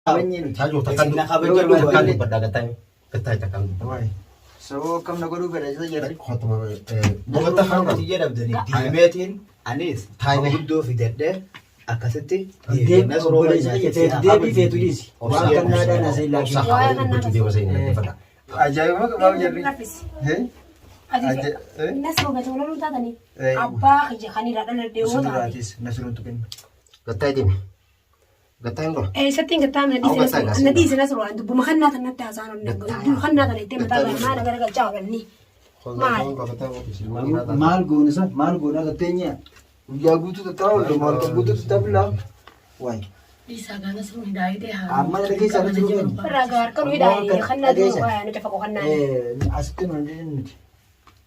Tajo takkan takkan pada gatai gatai takkan. So kam na guru bela sa yara. Khotma bogota Kan khanga. ti jeda dani dimetin anis Thaibe. guddo fidedde akasatti Debi fetu disi. Wa kan nada na sai lagi. Dia masih ingat pada. Ajaib ma ba jarri. He? Nasru ga tawla lu tadani. Abba khije khani rada na dewo ta. Suratis nasrun tukin. Gatai dia. Gatai ndo. Setting ga tamna disi na disi nasru andu bu makhanna tan natta azanu na bu makhanna tan itte mata ga ma daga ga jawani. Mal gona sa mal gona ga tenya. Ya gutu ta tawo do mal ka gutu ta tabla. Wai. Disa ga nasru hidayah de ha. Amma da kai sa nasrun. Ragar kan hidayah khanna do wa na tafaqo khanna. Askin ndin.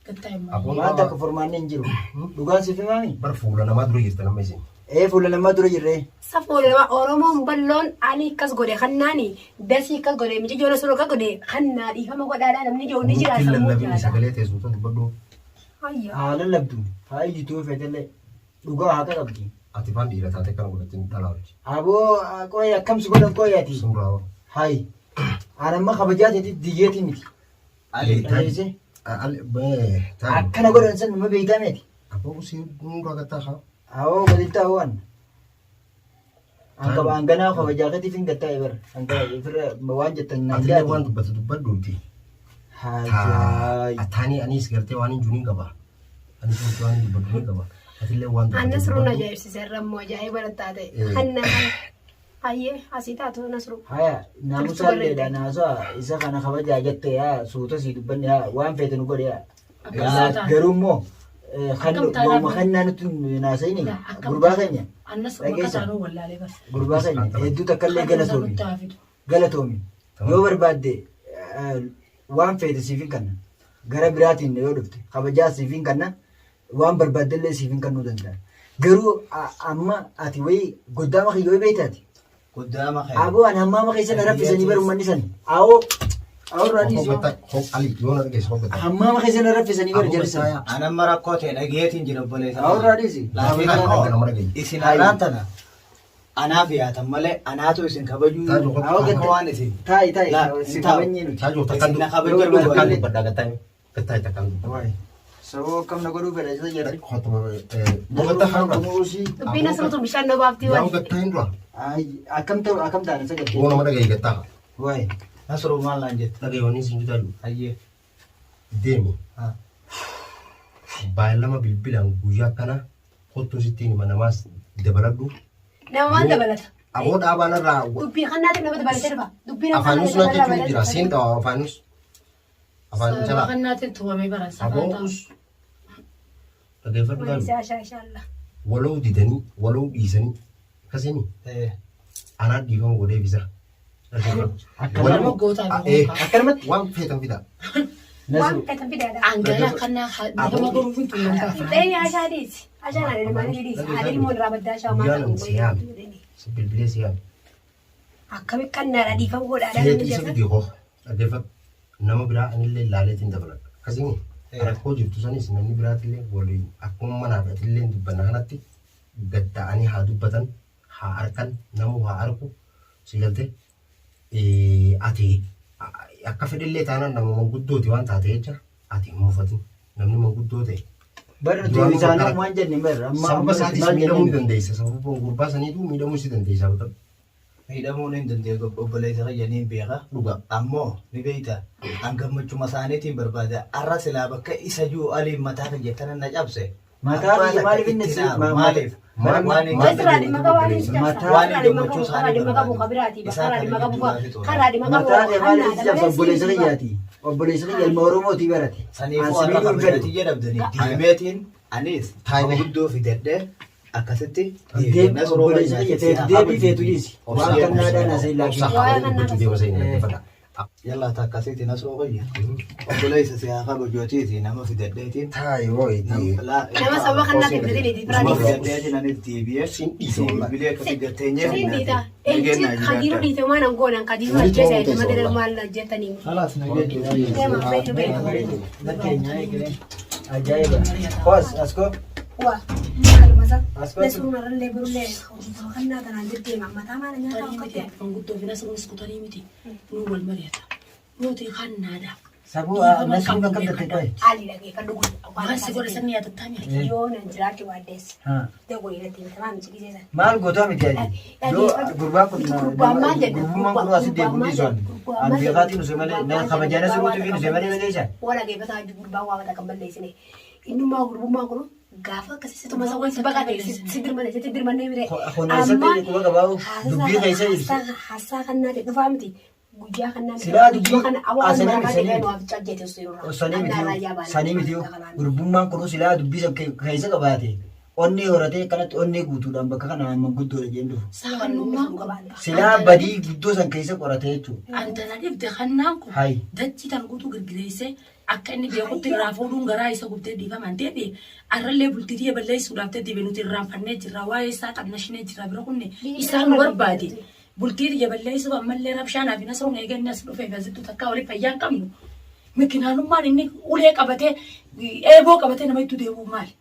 Gatai ma. Ma ta ka formanne njiru. Dugan si fimami. Berfula nama dulu gitu nama sih. Fulla lama dura jirre. Safole wa oromo ballon ali kas gode khannani dasi kas gode mi jona suro kas gode khanna di fama ko dada namni jo ni jira Kila samu nabi jada. sagale te sutu bado. Ayya. Hala labdu. Hai jitu fetele. Duga haka kabdi. Atifan di rata tekan udah tin dalam. Abo ko ya kam su godan ko ya ti. Sumrawa. Hai. Ana ma khabajat ti digeti miti. ali Taise. Ali be. Akkana godan san ma be idameti. Apa usi nunggu kata ha? Awo gadita wan. Angka bangana khabajat ti finga tayber. Angka ifra mawajatan na Atile jadi. wan dubat dubat dulti. Hai. Atani anis gerte wani juni gaba. Anis wani dubat juni gaba. Atile wan. النصر نجايب سيسر مو جايب ولا تادي خنا أيه أسيتا تو نصر Haya namusa le da naso isa kana khabaja jatte ya suuta si dubban ya wan fetenu gode ya. Garummo khanno mo khanna nutun na sai ne gurba kanya. النصر ما كتانو ولا عليه بس Gurba kanya eddu takalle galatomi yo barbadde wan fete sifin kanna gara biratin ne yo dufte khabaja sifin kanna wan barbadde le sifin kannu danda garu amma ati wai godama khiyo beetati قدام خير abu an amma ma kaisa na rafisani bar manisan awo awo radis yo Ali yona guys hobbata. amma ma kaisa na rafisani bar jarisa انا مرقوت نجيتين جربلي awo radis لا في اسين لانتنا انا فيها تملي انا تو اسين كبجو awo او كوان اسين tai tai La, sitabanye nu Tajo takkan pada gatai gatai takkan. wai so kam na goru bela sa yara Khotma bogota khanga. musi تبي نصر تو مشان نبابتي Yang وين gatai ndo. ai akam ta sa gati Wona mana gay gata. wai نصر مال لانجت Lagi wani sinju dalu. ايه Demi. ها Bailama bilbilan guyya kana khottu sitini mana mas debaladu. نعم ما أنت بلد Abod abana ra. تبي خنا تبي بلد تربا تبي Afanus nanti tu dira sin ka afanus. Afanus chala. خنا تنتوا مي برا Abos. Lagi fadu dalu. إن شاء الله Walau didani, walau disani. Kasini. ايه Anak diom gode bisa. Walau gota akarmat Wan fetan fida. nasu كتب بدأ عندنا خلنا نحن مقروفين في المنطقة. إيه عشان ديس عشان أنا ما ندري هذه المون رابط داشة ما Bialan siam. Sebil siam. أكمل كنا ردي فوق على Saya itu seperti ho. Ada fak. Nama bira anile laletin dabalat. Kasini. Ara ko jibtu sani sinani bira tile boleh. Aku mana ada tile di bananati. Gatta ani hadu batan. Ha arkan namu ha arku. Sigalte. Ati. Akka fedelle tanan nama manguddo ti wan taate jecha. Ati mufatin. Namni manguddo te. bar to isana mo anjan ni bar amma Sababa saati miidhamuu dandeessa. Sababa gurbaa saniitu miidhamuu si dandeessa. miidhamuun hin dandeeku obboleessa qayyaniin beeka Dhuga. ammoo ni beeyta an gammachuma isaaniitiin barbaada arra silaa bakka isa juu aliin mataa kan jettan na cabse Mataa fi maaliif inni si maaliif waan hin Masra di magawali waan hin gammachuu isaanii mataa fi maaliif inni si obboleessa kiyyaati obboleessa kiyya ilma oromooti barate saniifuu arra kabajati jedhamtanii diimeetiin anis guddoo fidadhee akkasitti obboleessa kiyya deebii feetu dhiisi waan kan naadaa na sai laakiin yalla ta akkasitti nasroo qoyya obboleessa siyaa kabajootiiti nama fidadheetiin Taai woyti. Nama sababa kanaa fi bidiree di biraan nama fidadheetiin anis deebi'ee bilee akka fiddatteenyee Sindita, kadiru di teman anggonan kadiru aja saya cuma dari rumah aja tani. خلاص نجد Saya mau main main. Nakkeenya eegale ajaa'iba kos asko Wah, malu masa. Asbatu. Lesu naralle berulle. Kan na tanan dirte mamma tamana nya Tadi ta miti, kote. pangguto fina suruh sekutari miti. Nunggal mariata. Nuti kan nada. Sabu nasru kan kada tay. Ali lagi kadugu. Masih boleh seni atau tanya. Yo nan jiraki wades. Ha. Da go ina tin tamam ciki sai. Maal goota miti aji. Yoo gurbaa kun gurbummaan kun asii deemuun dhiisuun. An beekaatiin usee malee na kabajaan asiruutu fi usee malee malee isaan. Wala ge bata gurbaa waa bata kamballe sine. Innuma gurbummaa kun gaafa akkasii tuma sawwan si baqate si dirmanne mire. Honeessatti kuma qabaa'u dubbii keessa ibsu. Haasaa kan naate dhufaa miti. Guyyaa kan naate. Silaa dubbii kana awwaan asanii mara miti baadiyyaa nuuf cajjete osoo sanii miti gurbummaan kun silaa dubbii keessa qabaate. Onni horatee kanatti onni guutuudhaan bakka kana manguddoodha jeen dhufu. Sakanummaa Silaa badii guddoo san keessa qorate jechuudha. antara dhibde kannaan kun Hayi. dachi tan guutuu girgireessee akka inni beekutti irraa fuudhuun garaa isa gubbee dhiifaman ta'e arrallee bultitii balleessuudhaaf ta'e nuti irraanfannee jirra waa'ee isaa xannashinee jirra bira kunne isaan barbaade bultitii balleessuuf ammallee rabshaanaaf hin asirra eeganne as dhufee gazittu takkaa waliin fayyaa hin qabnu mikinaalummaan inni ulee qabatee eeboo qabatee nama itti deebi'u maali?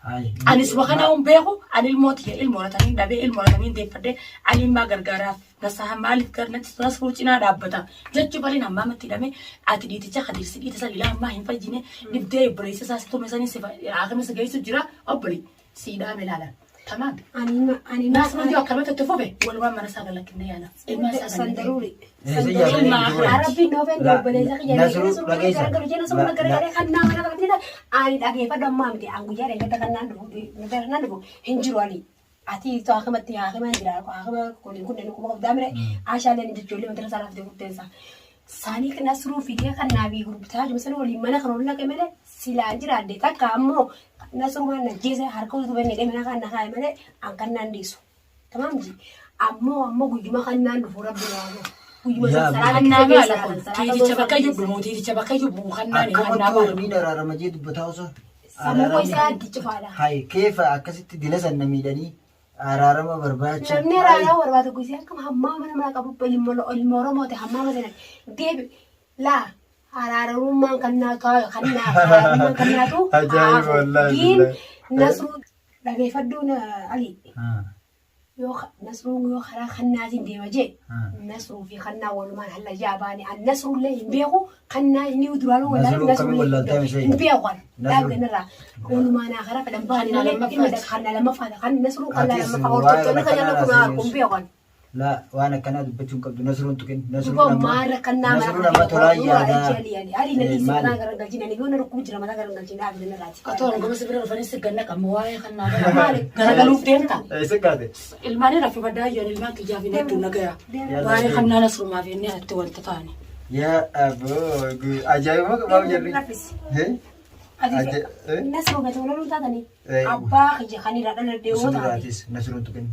Hayi. Anis wakana beeku ani ilmooti ilmooratanii dhabee ilmooratanii deeffadhee ani immaa gargaaraaf nasaa maaliif garnatti sunas fuucinaa dhaabbata jechuun baliin ammaa matti hidhame ati dhiiticha kadirsi dhiita salilaa ammaa hin fajjine dhibdee obboleessa isaas tume sanis akkamitti geessu jira obboli siidhaa milaalan tamam ani naasuma jiru akkamatti itti fufe walumaan mana isaa galakkine yaala ilmaa isaa sandaruri. Arabbi Noven obboleessa kiyya gargaru jenna summa gargaaree kan nama kana qabdita ani dhageeffadhu ammaa miti an guyyaa dheengata kan naan dhufu hin jiru ali. Ati to akkamatti akkamaan jira akkama kunneen kuma qabdaa mire ashaaleen jechuullee wantoota isaanaaf ta'e gurteessa. Saanii kana suruu fidee kan naabii gurgurtaa jiru sana waliin mana kan waliin naqe malee silaa jiraadde takka ammoo nasumaan najjeese harka utuu benne dhemina kan naqaa'e malee an kan naan dhiisu. Tamaamji ammoo guyyuma kan naan dhufu rabbi waamu. tiiticha bakka jibbu tiiticha bakka jibbu kannaan Akkamatti miidha araarama jee dubbataa osoo. Sammuu isaa addi cufaadha. Hayi keefa akkasitti dila sanna miidhanii araarama barbaacha. Namni raayaa barbaadu guyyee akkama hammaa mana qabu ilma Oromooti hammaa sana deebi laa araarummaan kan naatu Ajaa'iba wallaahi. nasruu dhageeffadduun ali yoo nasruun yoo karaa kannaatiin deema jee nasruu fi kannaa walumaan halla jaabaani an nasruullee hin beeku kannaa inni duraanuu wallaahi hin beeku dhaabganirraa walumaan karaa fedhan baanii malee kannaa lammaffaa kan nasruu kannaa lammaffaa hordoftoonni kan jala kun haa kun beeku. La waan akkanaa dubbachuun qabdu nasruun tuqin Duba maara kan nama nama tolaa yaadaa. Ali na isi na garangalchina ni gona rukumu jira mata garangalchina abin na rati. Atoo ngoma sibira rufanii sigganna qabu waa'ee kannaa garagaluuf deemta. Eessakkaate? Ilmaanii rafi badaa yoon ilmaan kiyyaaf hin hedduu nagaya. Waa'ee kannaa nasrumaaf jennee atti wanta ta'ani. Yaa aboo ajaa'iba qabaaf jirri. Nasru betul lalu tadi. Apa kerja kani dah ada dewa tadi. Gratis nasruun tuqin.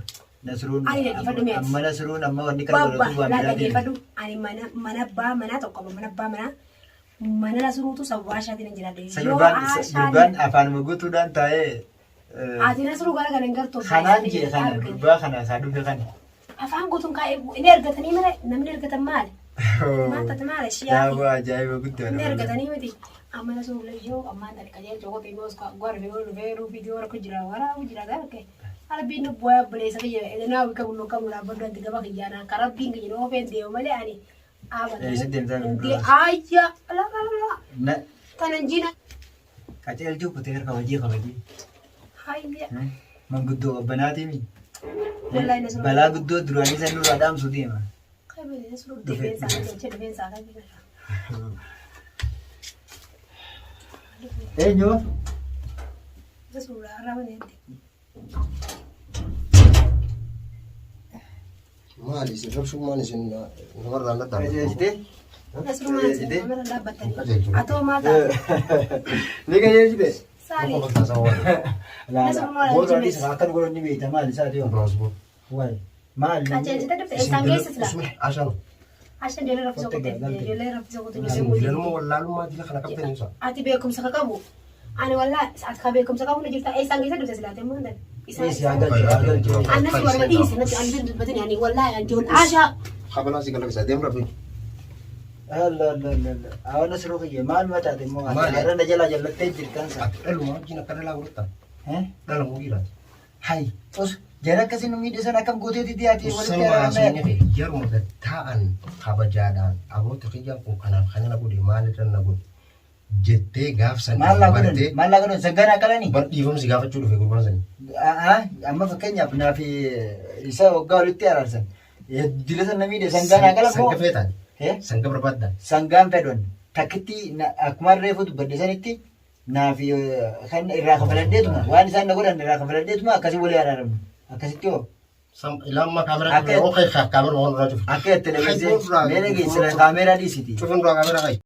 Nasruun Ani lagi fadu mes. amma nasruun amma wanni kana Baba, godhatu waan lah biraa lagi deema. fadu. Ani mana toko mana nasru tu sebuah syarat yang jadi. Gurbaan afaan guutuudhaan taa'ee Ati nasru gara enggak tuh. kanaan jee kana gurbaa kana isaa dhufe kana. Afaan gutun kai ini harga tani mana? Namni harga tamal. Mata tamal siapa? Yaa ajaa'iba guddaadha. Ini harga tani mati. Amma nasru lejjo amma dari kajal joko timos ko gor video ko jira wara jira dar ke. Arabin nu boya bele sa kaya edena wi kamu kamu la bodo diga ba kiyana karabin ke no fen de male ani aba Isi dental de ayya ala Na tananjina qaceelchuu kutee harka hojii kabajii. hayya Manguddoo qabbanaatii mi? wallahi nasru Balaa guddoo duraanii san nurraa dhaamsu deema. kai bele nasru defensa ka defensa ka Eenyu? nasru arabane Maali isin rabsummaan isin namarraan laddaa. Qaceelchitee? nasru ma amara dabatani ato mata Ni qaceelchitee? sali Apa bakta sawwan? Laala. Boodaanis akkan godhan ni beekta maali isaati yoo? Transport. Wayi. Maali? kace jita dafta esangeessa sila Isme ashan. ashan dele rafisa ko dele rafisa ko Isin bilaluma wallaalummaa dila kana qabdan ibsa. ati beekumsa ka qabu ani wallahi saat ka beekumsa qabu na jirta esangeessa dafta sila teemoo dan Isi agalchuu. Anas warma di sana tu anjir betul yani wallahi anjul asha Kabalaan si kalabisa deem rabbi. Allah. Awan nasruu kiyya maal mataate immoo Maali? har'a na jalaa jallattee jirtan sa. Ati dhaluma wajjin akka dhalaa godhatta. Dhala mugiiraati. Hai, tos jara akkasii nu miidhasan akkam gooteeti dhiyaatee walitti Sanuma araarame. asii yeruma taa'an kabajaadhaan aboota kiyyaan kun kanaaf kan na godhe maalirra na godhe jettee gaaf san Maallaa bartee godhan, maallaa godhan sangaan akkalanii. bar dhiifamsi gaafachuu dhufe gurbaan sanii. Amma fakkeenyaaf naaf isa waggaa walitti araarsan. Dila san na miidhe sangaan akkala moo? Sanga feetaan. Eh? Sanga barbaaddaa. Sangaan fedhan takkitti akkuma reefu dubbadde sanitti naaf kan irraa kafaladheetuma waan isaan na godhan irraa kafaladheetuma akkasii walii araaramne akkasitti hoo. Lamma kaameraa dhufe oo kaameraa waan irraa cufu. Akka televezyiinii meela geessira kaameraa dhiisiti. Cufin duraa kaameraa qabi.